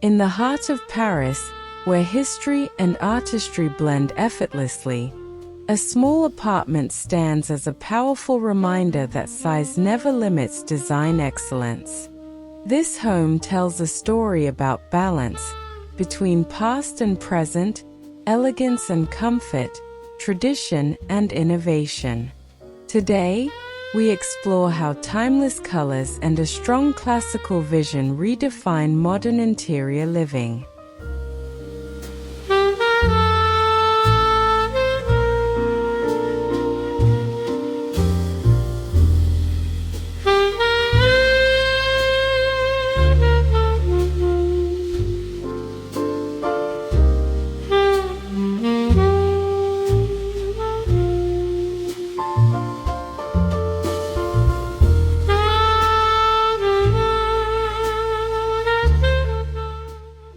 In the heart of Paris, where history and artistry blend effortlessly, a small apartment stands as a powerful reminder that size never limits design excellence. This home tells a story about balance between past and present, elegance and comfort, tradition and innovation. Today, we explore how timeless colors and a strong classical vision redefine modern interior living.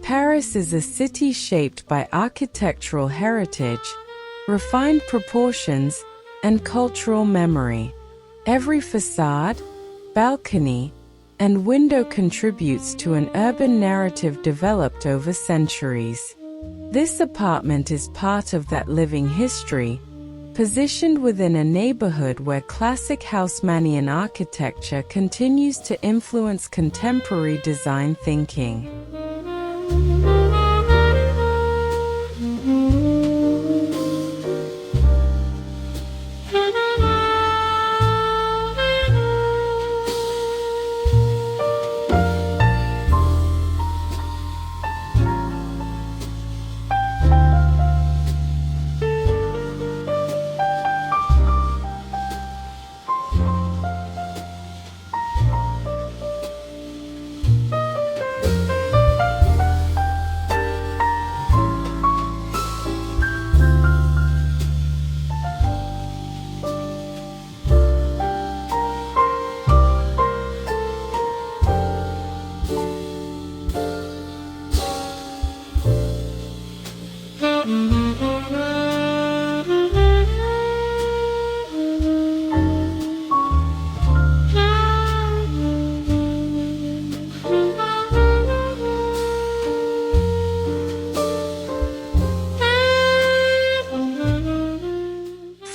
Paris is a city shaped by architectural heritage, refined proportions, and cultural memory. Every facade, balcony, and window contributes to an urban narrative developed over centuries. This apartment is part of that living history, positioned within a neighborhood where classic Haussmannian architecture continues to influence contemporary design thinking.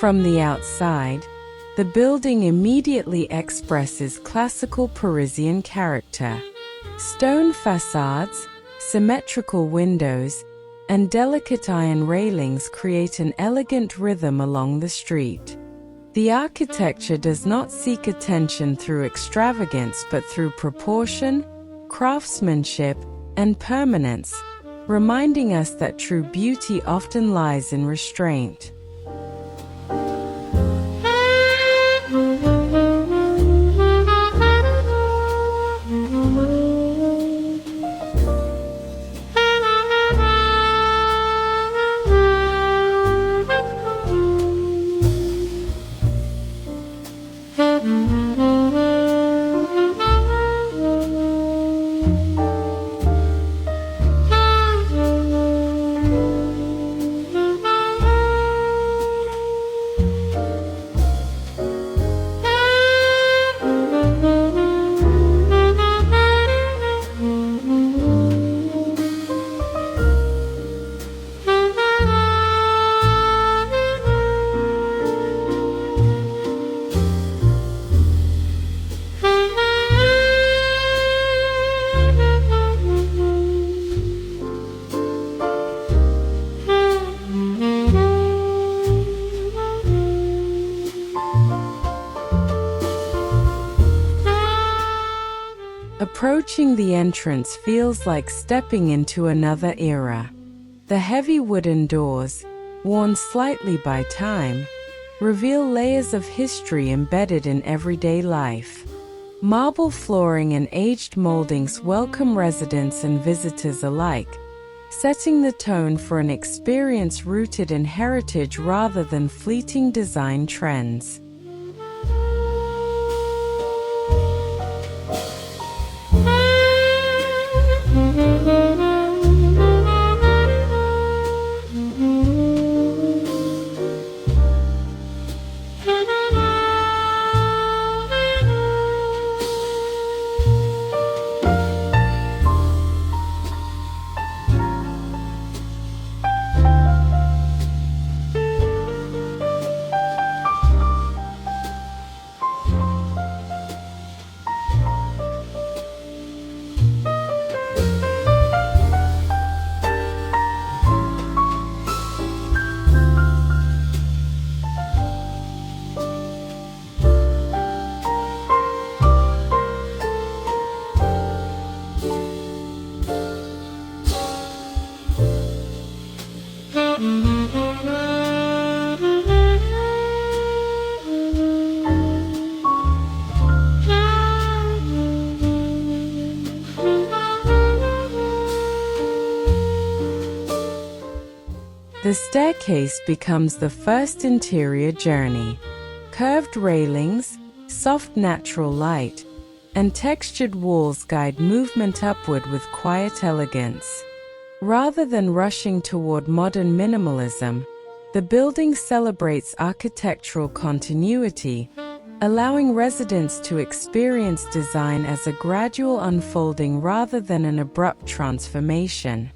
From the outside, the building immediately expresses classical Parisian character. Stone facades, symmetrical windows, and delicate iron railings create an elegant rhythm along the street. The architecture does not seek attention through extravagance but through proportion, craftsmanship, and permanence, reminding us that true beauty often lies in restraint. Approaching the entrance feels like stepping into another era. The heavy wooden doors, worn slightly by time, reveal layers of history embedded in everyday life. Marble flooring and aged moldings welcome residents and visitors alike, setting the tone for an experience rooted in heritage rather than fleeting design trends. The staircase becomes the first interior journey. Curved railings, soft natural light, and textured walls guide movement upward with quiet elegance. Rather than rushing toward modern minimalism, the building celebrates architectural continuity, allowing residents to experience design as a gradual unfolding rather than an abrupt transformation.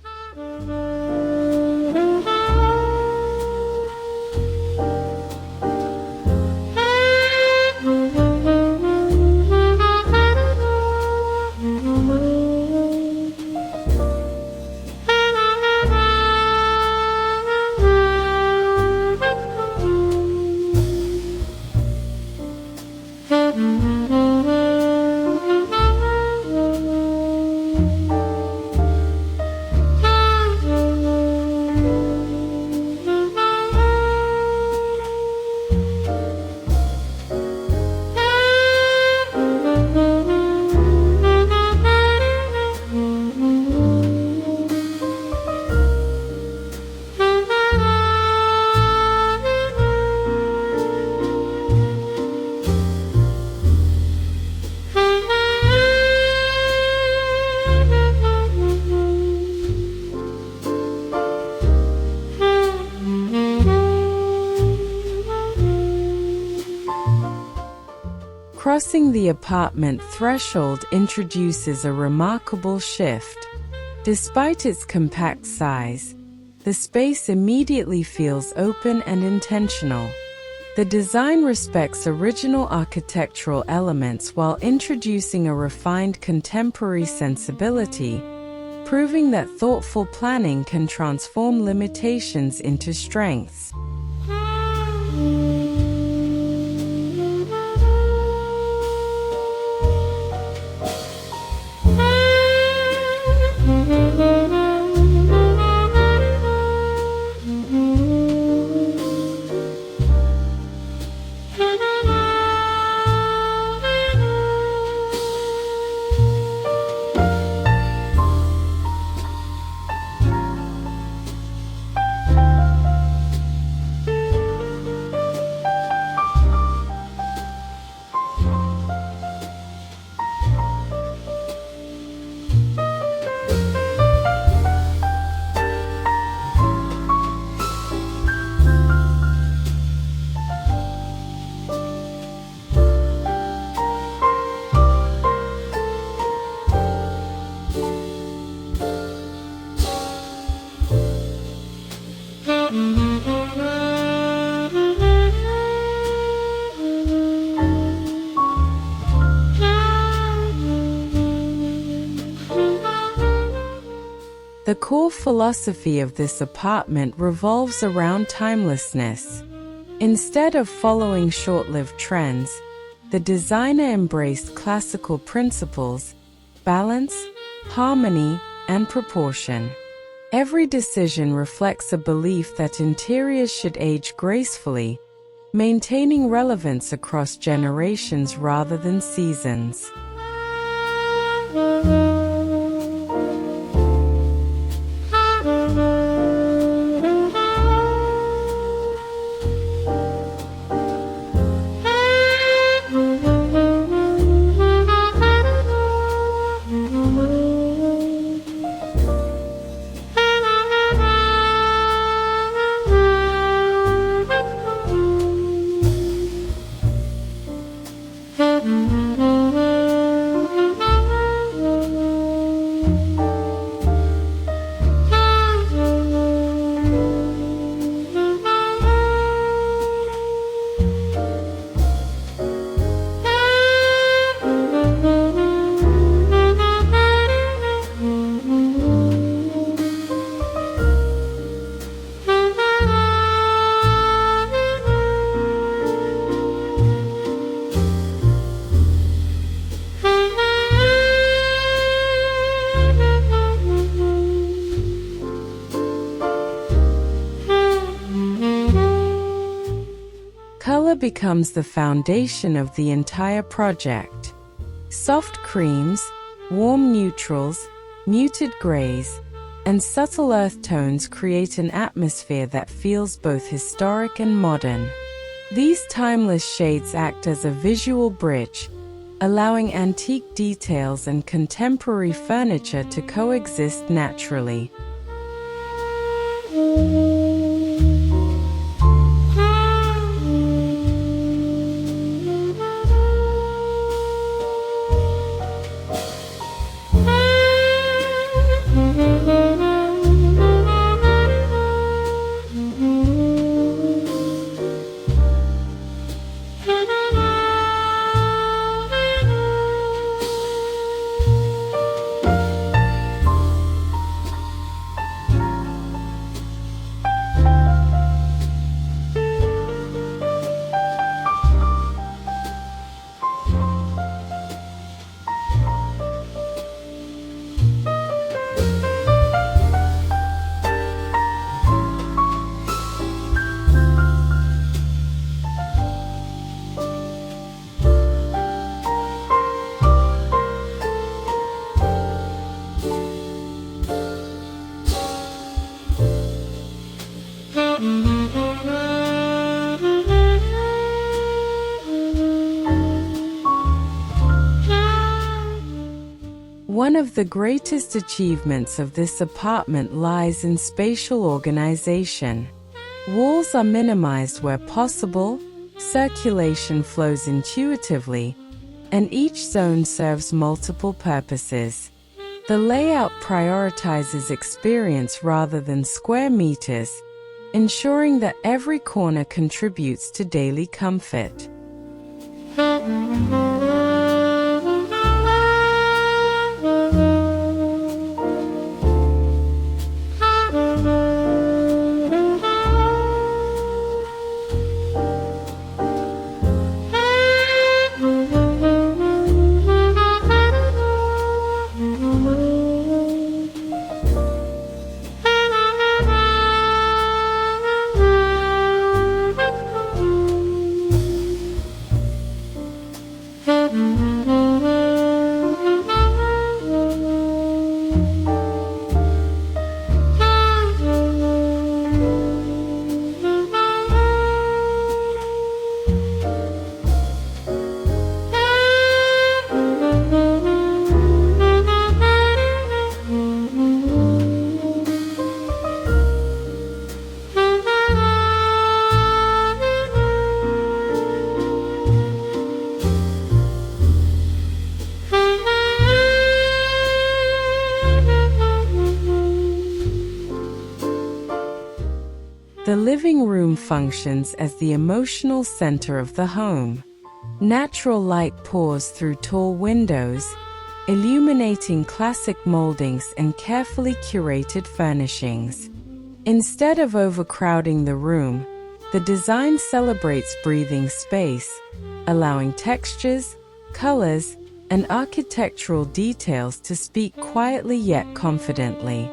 Crossing the apartment threshold introduces a remarkable shift. Despite its compact size, the space immediately feels open and intentional. The design respects original architectural elements while introducing a refined contemporary sensibility, proving that thoughtful planning can transform limitations into strengths. The core philosophy of this apartment revolves around timelessness. Instead of following short-lived trends, the designer embraced classical principles, balance, harmony, and proportion. Every decision reflects a belief that interiors should age gracefully, maintaining relevance across generations rather than seasons. Color becomes the foundation of the entire project. Soft creams, warm neutrals, muted grays, and subtle earth tones create an atmosphere that feels both historic and modern. These timeless shades act as a visual bridge, allowing antique details and contemporary furniture to coexist naturally. One of the greatest achievements of this apartment lies in spatial organization. Walls are minimized where possible, circulation flows intuitively, and each zone serves multiple purposes. The layout prioritizes experience rather than square meters, ensuring that every corner contributes to daily comfort. The living room functions as the emotional center of the home. Natural light pours through tall windows, illuminating classic moldings and carefully curated furnishings. Instead of overcrowding the room, the design celebrates breathing space, allowing textures, colors, and architectural details to speak quietly yet confidently.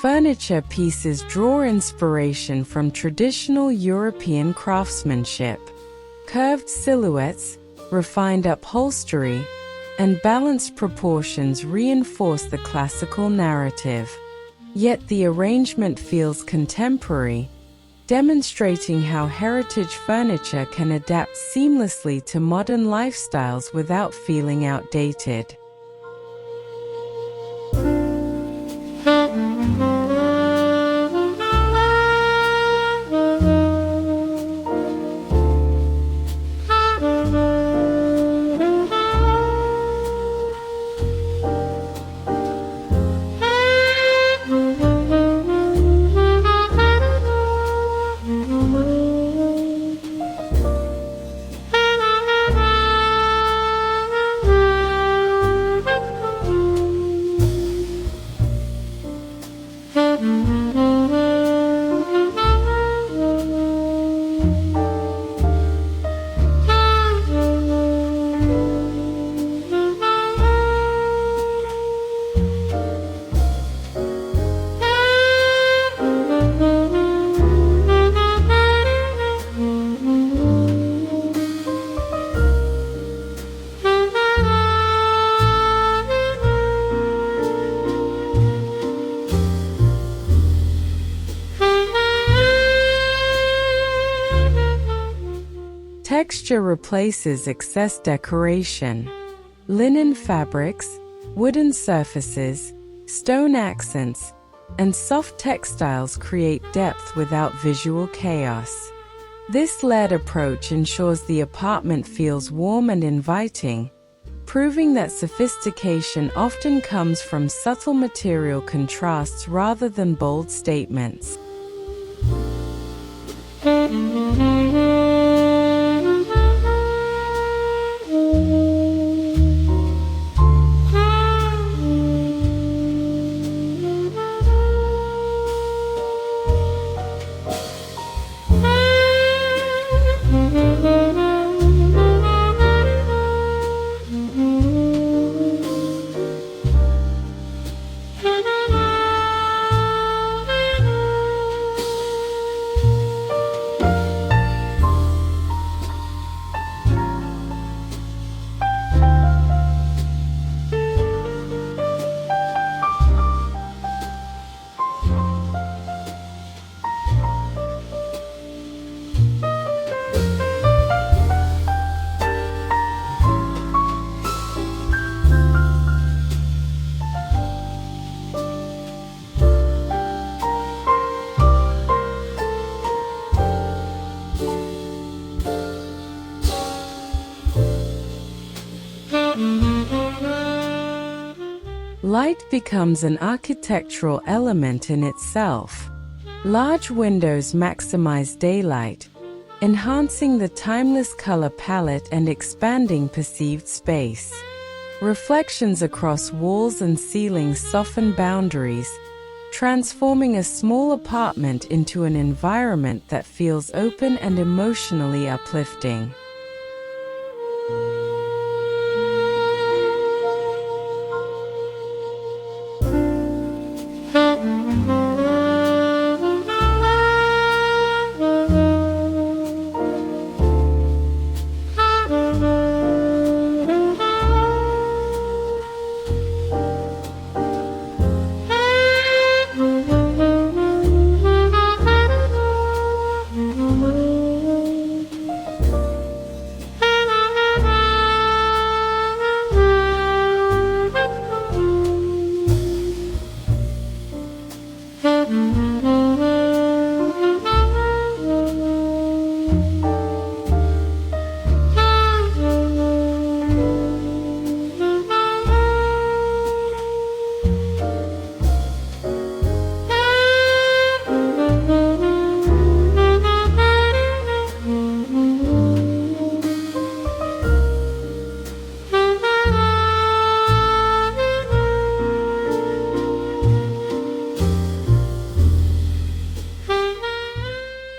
Furniture pieces draw inspiration from traditional European craftsmanship. Curved silhouettes, refined upholstery, and balanced proportions reinforce the classical narrative. Yet the arrangement feels contemporary, demonstrating how heritage furniture can adapt seamlessly to modern lifestyles without feeling outdated. Texture replaces excess decoration. Linen fabrics, wooden surfaces, stone accents, and soft textiles create depth without visual chaos. This layered approach ensures the apartment feels warm and inviting, proving that sophistication often comes from subtle material contrasts rather than bold statements. Light becomes an architectural element in itself. Large windows maximize daylight, enhancing the timeless color palette and expanding perceived space. Reflections across walls and ceilings soften boundaries, transforming a small apartment into an environment that feels open and emotionally uplifting.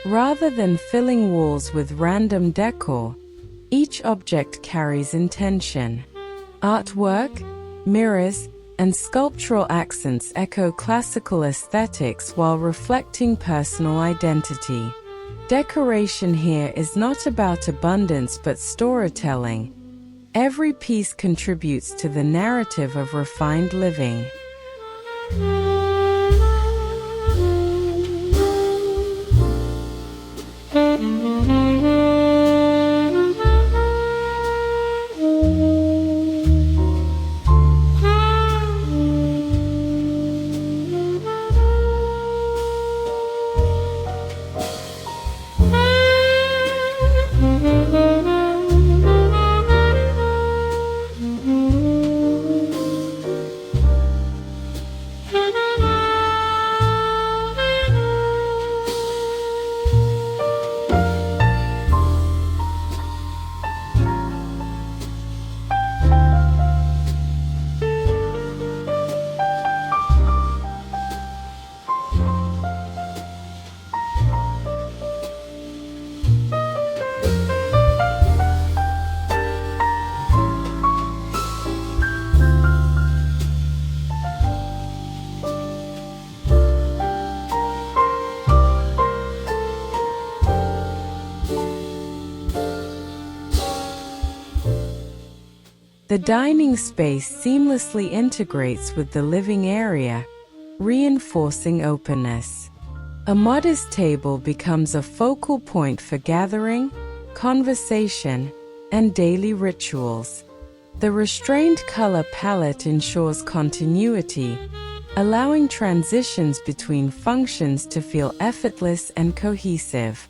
Rather than filling walls with random decor, each object carries intention. Artwork, mirrors, and sculptural accents echo classical aesthetics while reflecting personal identity. Decoration here is not about abundance but storytelling. Every piece contributes to the narrative of refined living. The dining space seamlessly integrates with the living area, reinforcing openness. A modest table becomes a focal point for gathering, conversation, and daily rituals. The restrained color palette ensures continuity, allowing transitions between functions to feel effortless and cohesive.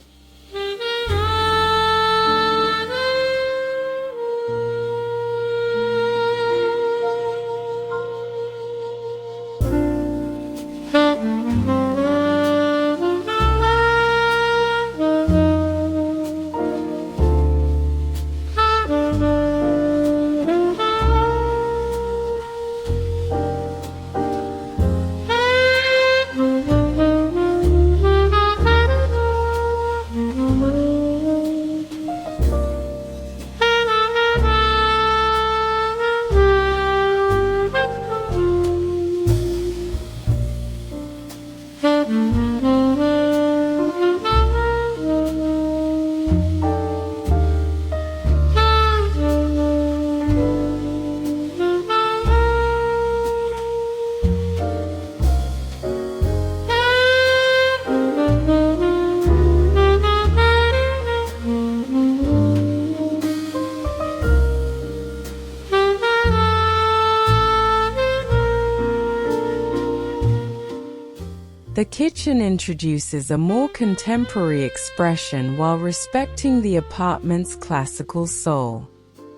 The kitchen introduces a more contemporary expression while respecting the apartment's classical soul.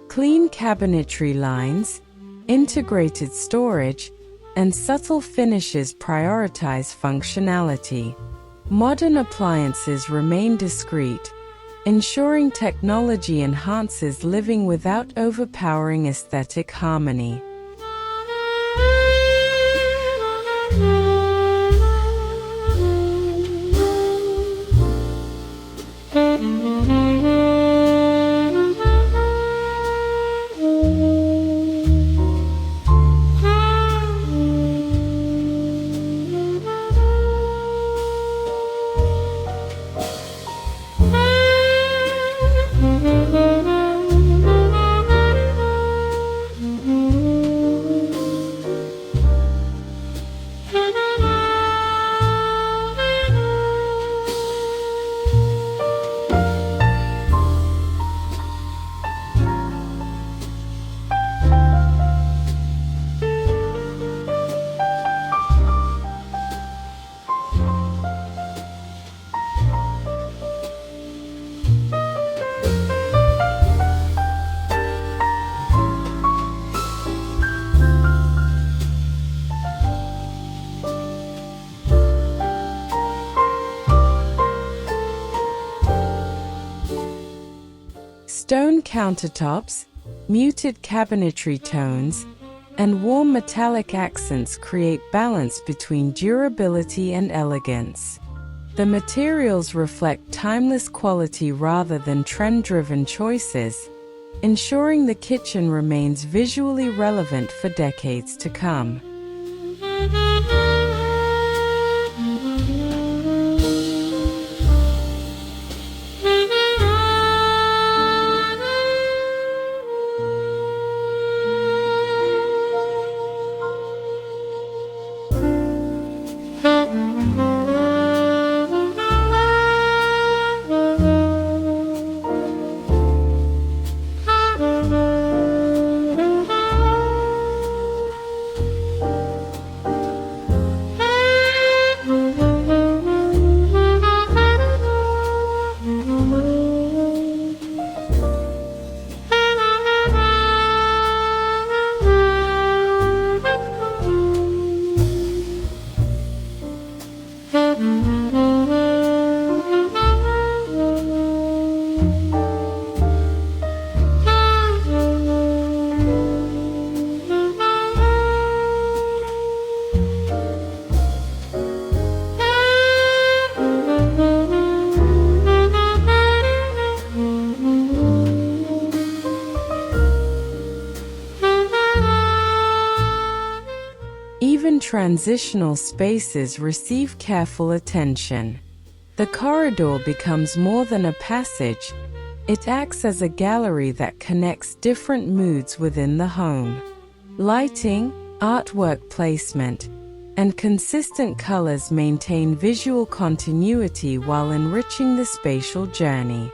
Clean cabinetry lines, integrated storage, and subtle finishes prioritize functionality. Modern appliances remain discreet, ensuring technology enhances living without overpowering aesthetic harmony. Stone countertops, muted cabinetry tones, and warm metallic accents create balance between durability and elegance. The materials reflect timeless quality rather than trend-driven choices, ensuring the kitchen remains visually relevant for decades to come. Even transitional spaces receive careful attention. The corridor becomes more than a passage, It acts as a gallery that connects different moods within the home. Lighting, artwork placement, and consistent colors maintain visual continuity while enriching the spatial journey.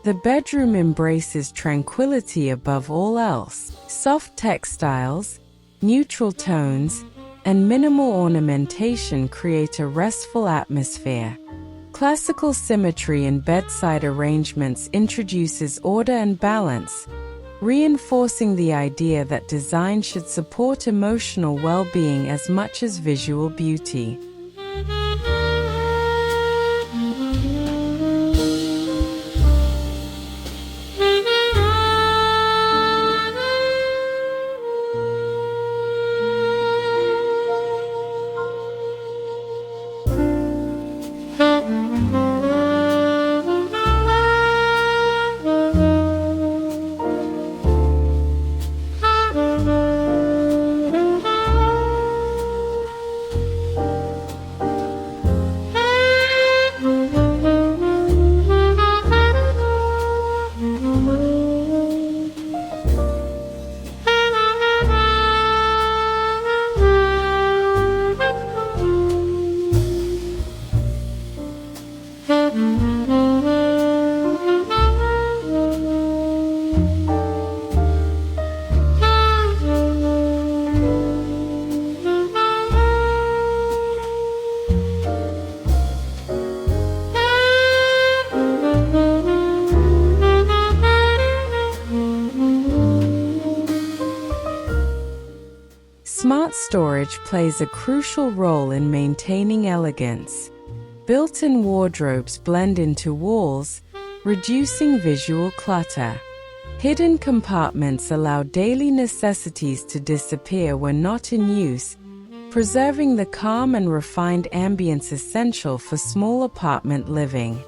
The bedroom embraces tranquility above all else. Soft textiles, neutral tones, and minimal ornamentation create a restful atmosphere. Classical symmetry in bedside arrangements introduces order and balance, reinforcing the idea that design should support emotional well-being as much as visual beauty. Smart storage plays a crucial role in maintaining elegance. Built-in wardrobes blend into walls, reducing visual clutter. Hidden compartments allow daily necessities to disappear when not in use, preserving the calm and refined ambience essential for small apartment living.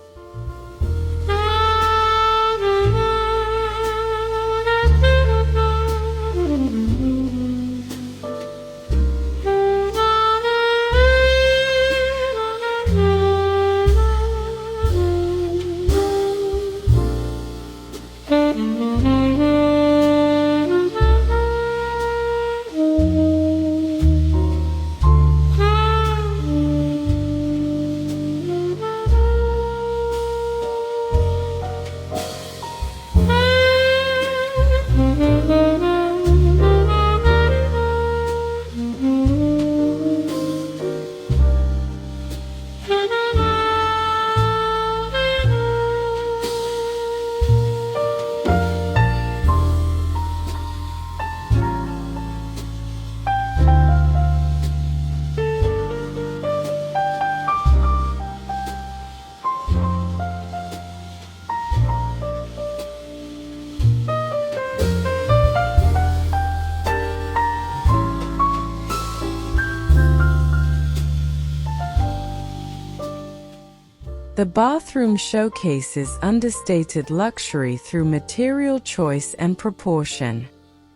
The bathroom showcases understated luxury through material choice and proportion.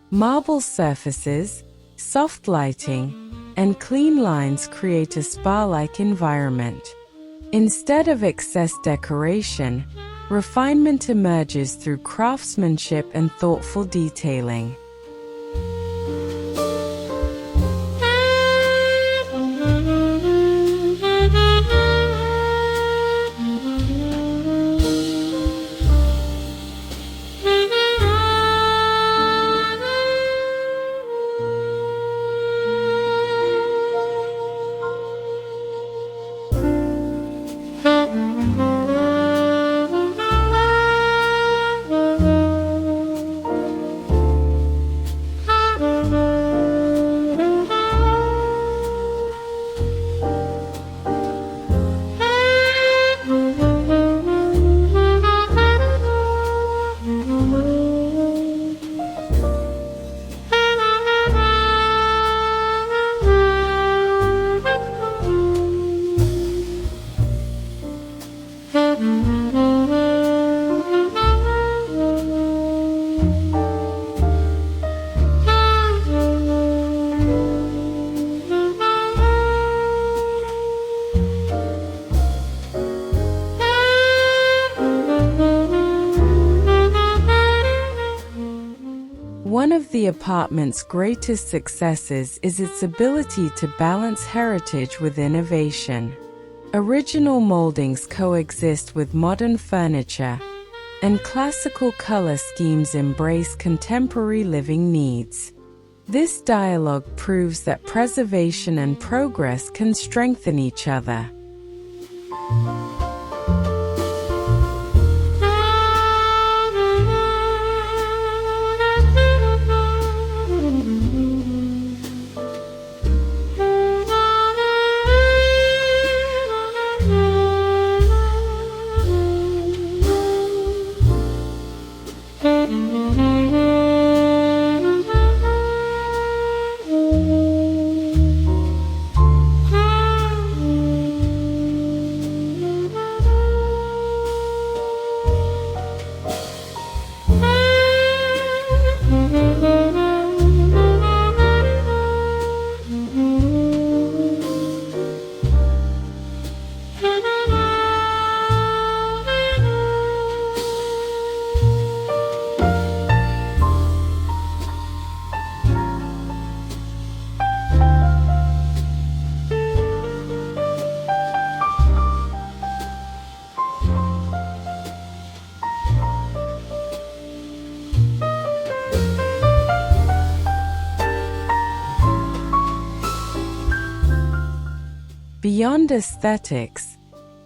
Marble surfaces, soft lighting, and clean lines create a spa-like environment. Instead of excess decoration, Refinement emerges through craftsmanship and thoughtful detailing. One of the apartment's greatest successes is its ability to balance heritage with innovation. Original moldings coexist with modern furniture, and classical color schemes embrace contemporary living needs. This dialogue proves that preservation and progress can strengthen each other. Beyond aesthetics,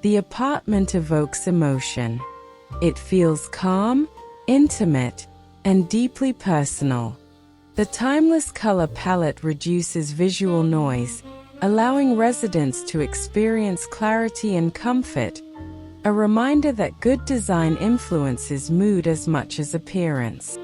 the apartment evokes emotion. It feels calm, intimate, and deeply personal. The timeless color palette reduces visual noise, allowing residents to experience clarity and comfort, a reminder that good design influences mood as much as appearance.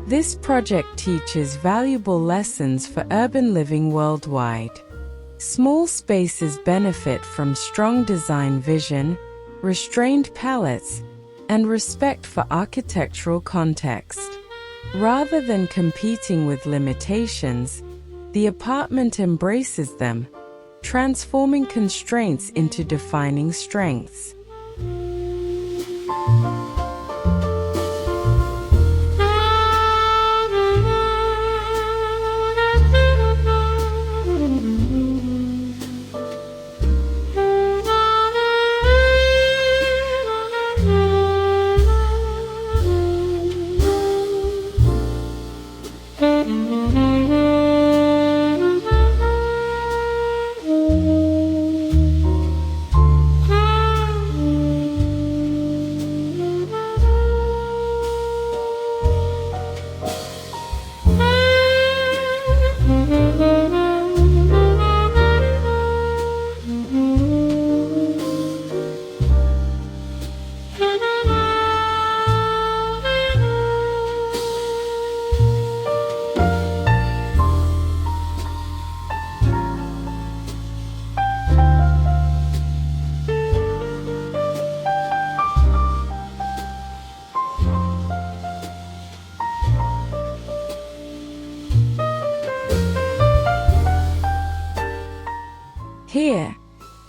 This project teaches valuable lessons for urban living worldwide. Small spaces benefit from strong design vision, restrained palettes, and respect for architectural context. Rather than competing with limitations, the apartment embraces them, transforming constraints into defining strengths.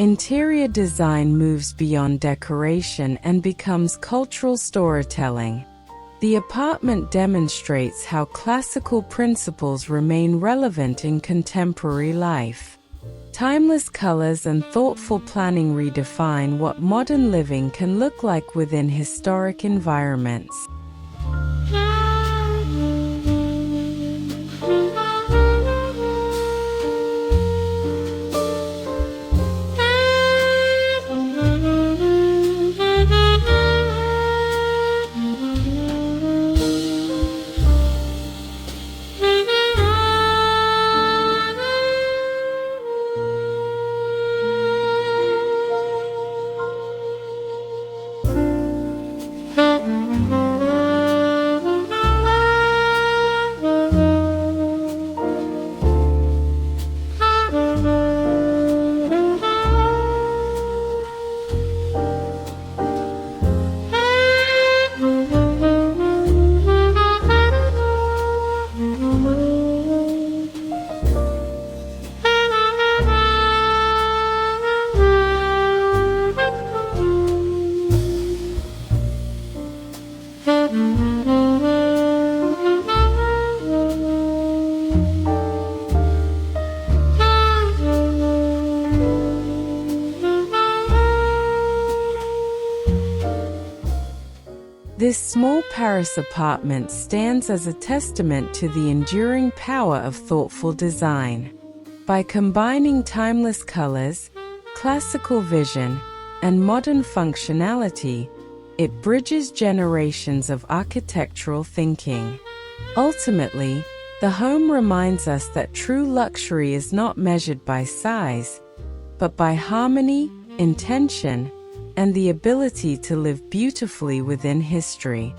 Interior design moves beyond decoration and becomes cultural storytelling. The apartment demonstrates how classical principles remain relevant in contemporary life. Timeless colors and thoughtful planning redefine what modern living can look like within historic environments. This small Paris apartment stands as a testament to the enduring power of thoughtful design. By combining timeless colors, classical vision, and modern functionality, it bridges generations of architectural thinking. Ultimately, the home reminds us that true luxury is not measured by size, but by harmony, intention, and the ability to live beautifully within history.